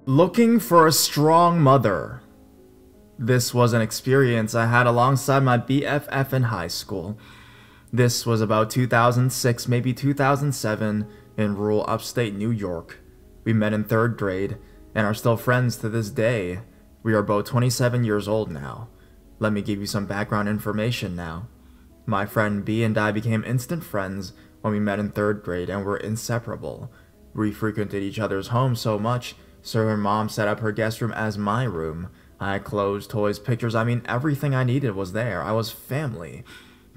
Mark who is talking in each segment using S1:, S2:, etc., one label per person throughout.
S1: Looking for a strong mother. This was an experience I had alongside my BFF in high school. This was about 2006, maybe 2007, in rural upstate New York. We met in 3rd grade and are still friends to this day. We are both 27 years old now. Let me give you some background information now. My friend B and I became instant friends when we met in 3rd grade and were inseparable. We frequented each other's homes so much, so her mom set up her guest room as my room. I had clothes, toys, pictures, everything I needed was there. I was family.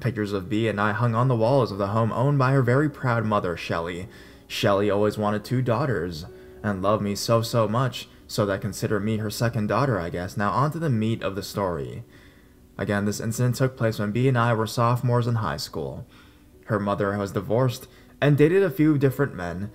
S1: Pictures of B and I hung on the walls of the home owned by her very proud mother, Shelly. Shelly always wanted 2 daughters, and loved me so much, so that considered me her second daughter, I guess. Now on to the meat of the story. Again, this incident took place when B and I were sophomores in high school. Her mother was divorced and dated a few different men,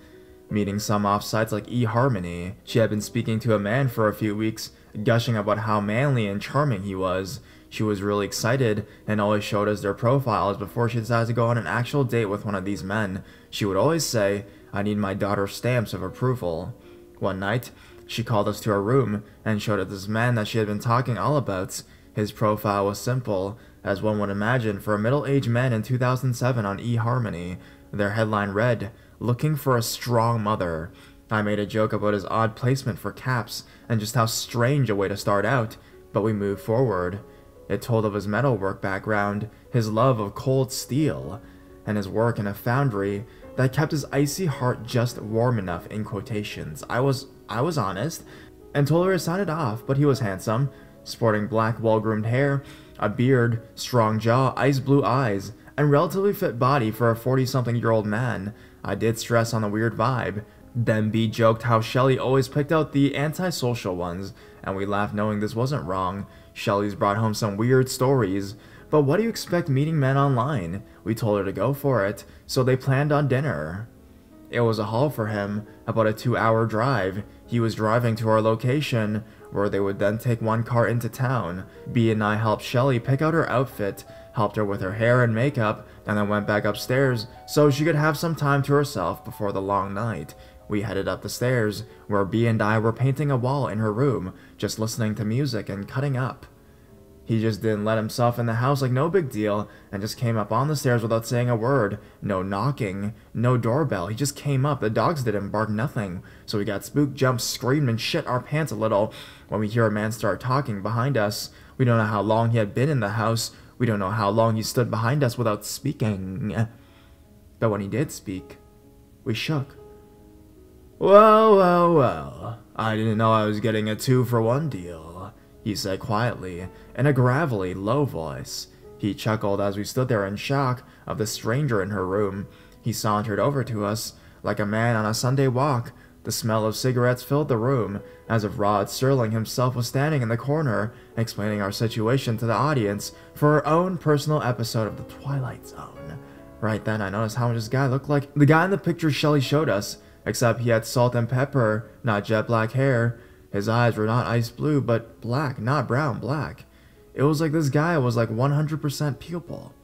S1: meeting some off sites like eHarmony. She had been speaking to a man for a few weeks, gushing about how manly and charming he was. She was really excited and always showed us their profiles before she decided to go on an actual date with one of these men. She would always say, "I need my daughter's stamps of approval." One night, she called us to her room and showed us this man that she had been talking all about. His profile was simple, as one would imagine for a middle-aged man in 2007 on eHarmony. Their headline read, "Looking for a strong mother." I made a joke about his odd placement for caps and just how strange a way to start out, but we moved forward. It told of his metalwork background, his love of cold steel, and his work in a foundry that kept his icy heart just warm enough in quotations. I was honest and told her it sounded off, but he was handsome, sporting black well-groomed hair, a beard, strong jaw, ice blue eyes, and relatively fit body for a 40-something-year-old man. I did stress on the weird vibe. Then B joked how Shelly always picked out the antisocial ones, and we laughed knowing this wasn't wrong. Shelly's brought home some weird stories, but what do you expect meeting men online? We told her to go for it, so they planned on dinner. It was a haul for him, about a 2-hour drive. He was driving to our location, where they would then take one car into town. B and I helped Shelly pick out her outfit, helped her with her hair and makeup, and then went back upstairs so she could have some time to herself before the long night. We headed up the stairs, where B and I were painting a wall in her room, just listening to music and cutting up. He just didn't let himself in the house like no big deal, and just came up on the stairs without saying a word. No knocking, no doorbell, he just came up. The dogs didn't bark, nothing. So we got spooked, jumped, screamed, and shit our pants a little when we hear a man start talking behind us. We don't know how long he had been in the house. We don't know how long he stood behind us without speaking. But when he did speak, we shook. Well, I didn't know I was getting a 2-for-1 deal," he said quietly, in a gravelly, low voice. He chuckled as we stood there in shock of the stranger in her room. He sauntered over to us, like a man on a Sunday walk. The smell of cigarettes filled the room, as if Rod Serling himself was standing in the corner, explaining our situation to the audience for our own personal episode of The Twilight Zone. Right then, I noticed how much this guy looked like the guy in the picture Shelly showed us, except he had salt and pepper, not jet black hair. His eyes were not ice blue, but black, not brown, black. It was like this guy was like 100% pupil.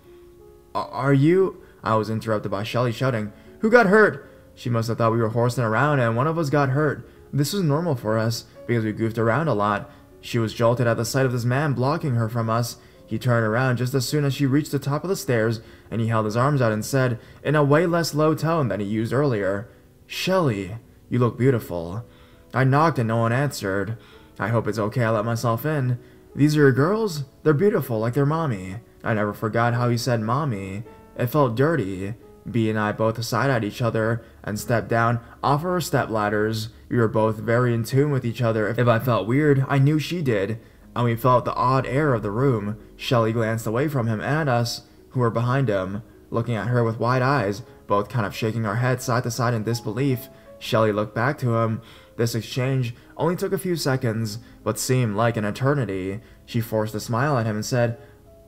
S1: Are you? I was interrupted by Shelly shouting, "Who got hurt?" She must have thought we were horsing around and one of us got hurt. This was normal for us, because we goofed around a lot. She was jolted at the sight of this man blocking her from us. He turned around just as soon as she reached the top of the stairs, and he held his arms out and said, in a way less low tone than he used earlier, "Shelly, you look beautiful." I knocked and no one answered. I hope it's okay I let myself in. "These are your girls? They're beautiful, like their mommy." I never forgot how he said mommy. It felt dirty. B and I both side-eyed each other and stepped down off our step ladders. We were both very in tune with each other. If I felt weird, I knew she did, and we felt the odd air of the room. Shelly glanced away from him and at us, who were behind him, looking at her with wide eyes, both kind of shaking our heads side to side in disbelief. Shelly looked back to him. This exchange only took a few seconds, but seemed like an eternity. She forced a smile at him and said,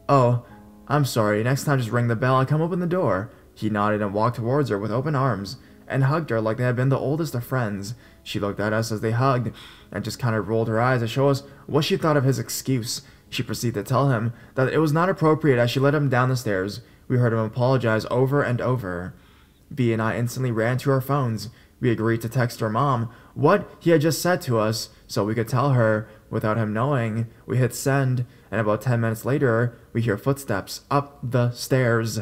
S1: "Oh, I'm sorry, next time just ring the bell and come open the door." He nodded and walked towards her with open arms, and hugged her like they had been the oldest of friends. She looked at us as they hugged, and just kind of rolled her eyes to show us what she thought of his excuse. She proceeded to tell him that it was not appropriate as she led him down the stairs. We heard him apologize over and over. B and I instantly ran to our phones. We agreed to text her mom what he had just said to us so we could tell her without him knowing. We hit send, and about 10 minutes later, we hear footsteps up the stairs.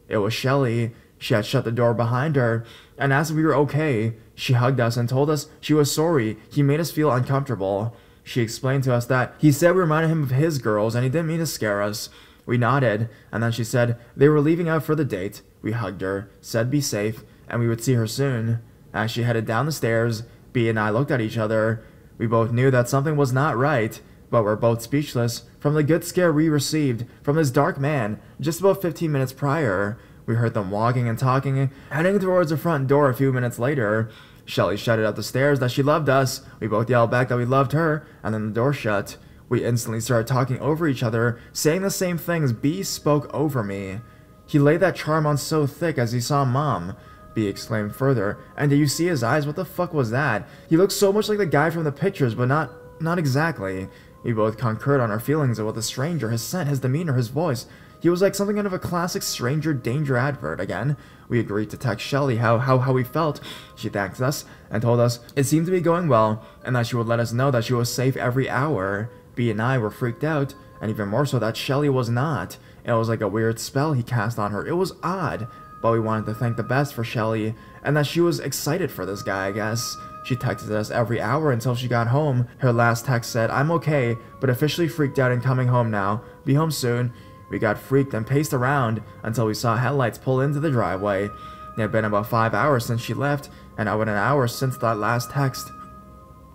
S1: It was Shelly. She had shut the door behind her, and asked if we were okay. She hugged us and told us she was sorry. He made us feel uncomfortable. She explained to us that he said we reminded him of his girls and he didn't mean to scare us. We nodded, and then she said they were leaving out for the date. We hugged her, said be safe, and we would see her soon. As she headed down the stairs, B and I looked at each other. We both knew that something was not right, but were both speechless from the good scare we received from this dark man just about 15 minutes prior. We heard them walking and talking, heading towards the front door a few minutes later. Shelly shouted up the stairs that she loved us. We both yelled back that we loved her, and then the door shut. We instantly started talking over each other, saying the same things. B spoke over me. He laid that charm on so thick as he saw Mom. B exclaimed further, and did you see his eyes? What the fuck was that? He looked so much like the guy from the pictures, but not exactly. We both concurred on our feelings about the stranger, his scent, his demeanor, his voice. He was like something out of a classic stranger danger advert. Again, we agreed to text Shelly how we felt. She thanked us and told us it seemed to be going well and that she would let us know that she was safe every hour. B and I were freaked out, and even more so that Shelly was not. It was like a weird spell he cast on her. It was odd, but we wanted to thank the best for Shelly and that she was excited for this guy, I guess. She texted us every hour until she got home. Her last text said, I'm okay, but officially freaked out and coming home now. Be home soon. We got freaked and paced around until we saw headlights pull into the driveway. It had been about 5 hours since she left, and about an hour since that last text.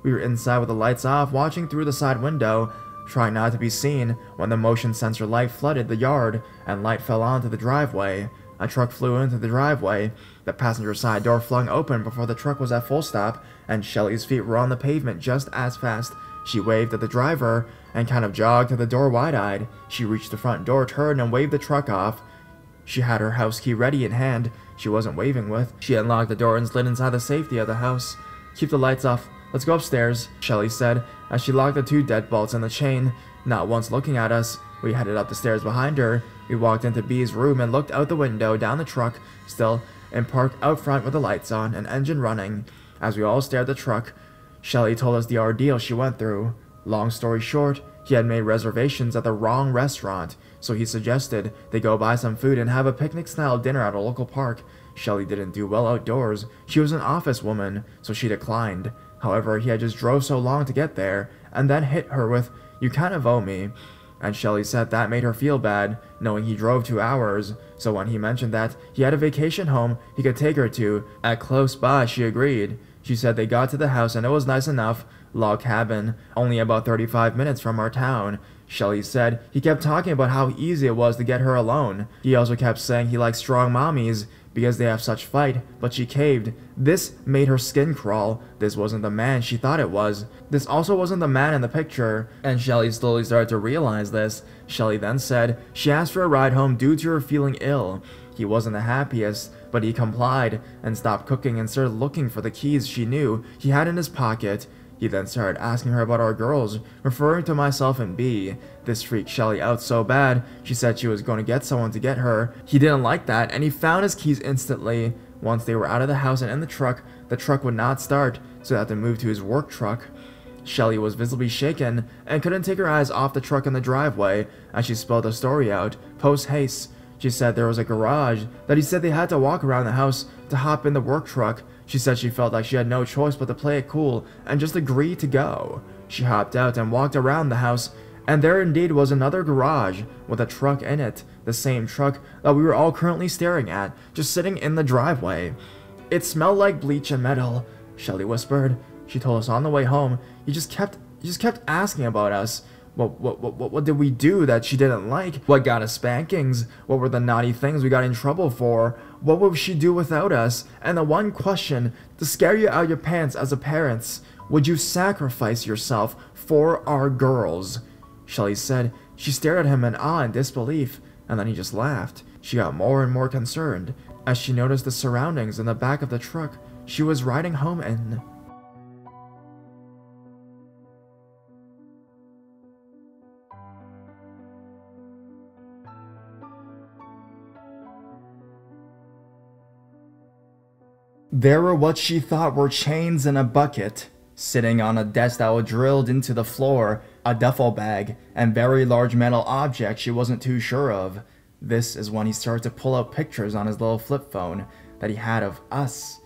S1: We were inside with the lights off, watching through the side window, trying not to be seen, when the motion sensor light flooded the yard, and light fell onto the driveway. A truck flew into the driveway. The passenger side door flung open before the truck was at full stop, and Shelly's feet were on the pavement just as fast. She waved at the driver and kind of jogged to the door wide-eyed. She reached the front door, turned, and waved the truck off. She had her house key ready in hand. She wasn't waving with. She unlocked the door and slid inside the safety of the house. Keep the lights off. Let's go upstairs, Shelly said, as she locked the 2 deadbolts in the chain. Not once looking at us, we headed up the stairs behind her. We walked into B's room and looked out the window, down the truck, still, and parked out front with the lights on and engine running. As we all stared at the truck, Shelly told us the ordeal she went through. Long story short, he had made reservations at the wrong restaurant, so he suggested they go buy some food and have a picnic-style dinner at a local park. Shelly didn't do well outdoors. She was an office woman, so she declined. However, he had just drove so long to get there, and then hit her with, "You kind of owe me." And Shelly said that made her feel bad, knowing he drove 2 hours. So when he mentioned that he had a vacation home he could take her to at close by, she agreed. She said they got to the house and it was nice enough. Log cabin, only about 35 minutes from our town. Shelly said he kept talking about how easy it was to get her alone. He also kept saying he likes strong mommies because they have such fight, but she caved. This made her skin crawl. This wasn't the man she thought it was. This also wasn't the man in the picture, and Shelly slowly started to realize this. Shelly then said she asked for a ride home due to her feeling ill. He wasn't the happiest, but he complied and stopped cooking and started looking for the keys she knew he had in his pocket. He then started asking her about our girls, referring to myself and B. This freaked Shelly out so bad, she said she was going to get someone to get her. He didn't like that, and he found his keys instantly. Once they were out of the house and in the truck would not start, so they had to move to his work truck. Shelly was visibly shaken and couldn't take her eyes off the truck in the driveway as she spelled the story out, post haste. She said there was a garage that he said they had to walk around the house to hop in the work truck. She said she felt like she had no choice but to play it cool and just agree to go. She hopped out and walked around the house, and there indeed was another garage with a truck in it, the same truck that we were all currently staring at, just sitting in the driveway. It smelled like bleach and metal, Shelly whispered. She told us on the way home. He just kept asking about us. What did we do that she didn't like? What got us spankings? What were the naughty things we got in trouble for? What would she do without us? And the one question to scare you out your pants as a parent: would you sacrifice yourself for our girls? Shelly said she stared at him in awe and disbelief, and then he just laughed. She got more and more concerned as she noticed the surroundings in the back of the truck she was riding home in. There were what she thought were chains in a bucket, sitting on a desk that was drilled into the floor, a duffel bag, and very large metal object she wasn't too sure of. This is when he started to pull out pictures on his little flip phone that he had of us.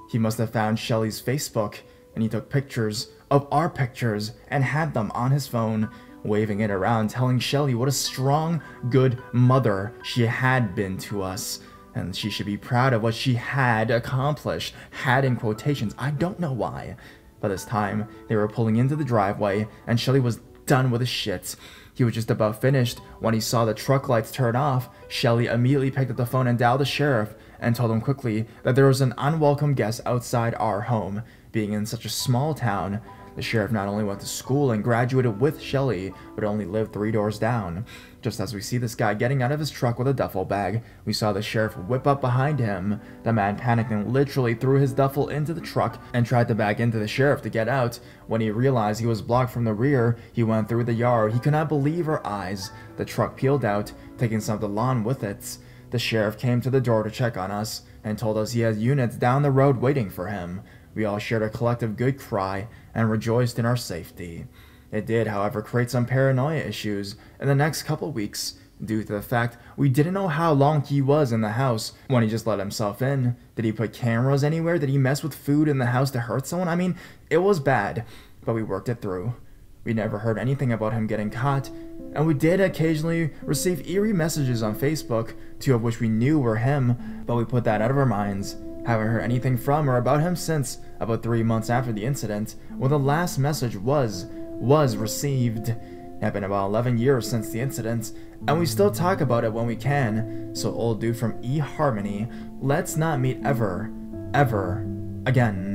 S1: He must have found Shelly's Facebook, and he took pictures of our pictures and had them on his phone, waving it around, telling Shelly what a strong, good mother she had been to us, and she should be proud of what she had accomplished. Had in quotations, I don't know why. By this time, they were pulling into the driveway, and Shelly was done with his shit. He was just about finished when he saw the truck lights turn off. Shelly immediately picked up the phone and dialed the sheriff and told him quickly that there was an unwelcome guest outside our home. Being in such a small town, the sheriff not only went to school and graduated with Shelly, but only lived 3 doors down. Just as we see this guy getting out of his truck with a duffel bag, we saw the sheriff whip up behind him. The man panicked and literally threw his duffel into the truck and tried to back into the sheriff to get out. When he realized he was blocked from the rear, he went through the yard. He could not believe her eyes. The truck peeled out, taking some of the lawn with it. The sheriff came to the door to check on us and told us he had units down the road waiting for him. We all shared a collective good cry and rejoiced in our safety. It did, however, create some paranoia issues in the next couple weeks due to the fact we didn't know how long he was in the house when he just let himself in. Did he put cameras anywhere? Did he mess with food in the house to hurt someone? I mean, it was bad, but we worked it through. We never heard anything about him getting caught, and we did occasionally receive eerie messages on Facebook, 2 of which we knew were him, but we put that out of our minds. Haven't heard anything from or about him since about 3 months after the incident, when the last message was received. It had been about 11 years since the incident, and we still talk about it when we can. So old dude from eHarmony, let's not meet ever again.